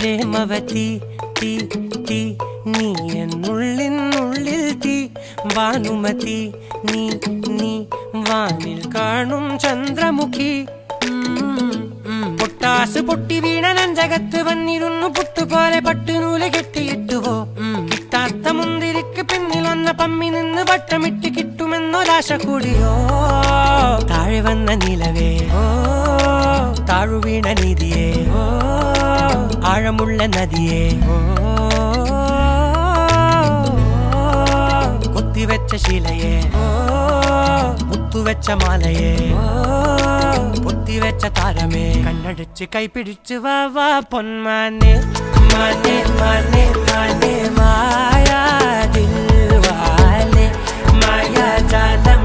പ്രേമവതി തീ തീ നീ എന്നുള്ളിൽ തീ ഭാനുമതി നീ നീ വാനിൽ കാണും ചന്ദ്രമുഖി പൊട്ടാസ് പൊട്ടി വീണ നെഞ്ചകത്ത് വന്നിരുന്നു പുട്ടുപോലെ പട്ടുനൂല് കെട്ടിയിട്ടുവോ കിട്ടാത്ത മുന്തിരിക്ക് പിന്നിൽ വന്ന പമ്മി നിന്ന് വട്ടമിട്ട് കിട്ടുമെന്നൊരാശ കൂടിയോ താഴെ വന്ന നിലവേ താഴു വീണ നിധിയേ ആഴമുള്ള നദിയേ കൊത്തിവെച്ച ശിലയേ മുത്തുവെച്ച മാലയേ പൊത്തിവെച്ച താരമേ കണ്ണടിച്ച് കൈപിടിച്ച് വാ വാ പൊന്മാനെ മാനെ മാനെ മാനെ മായാ ദിൽവാലെ മായാ ജാലം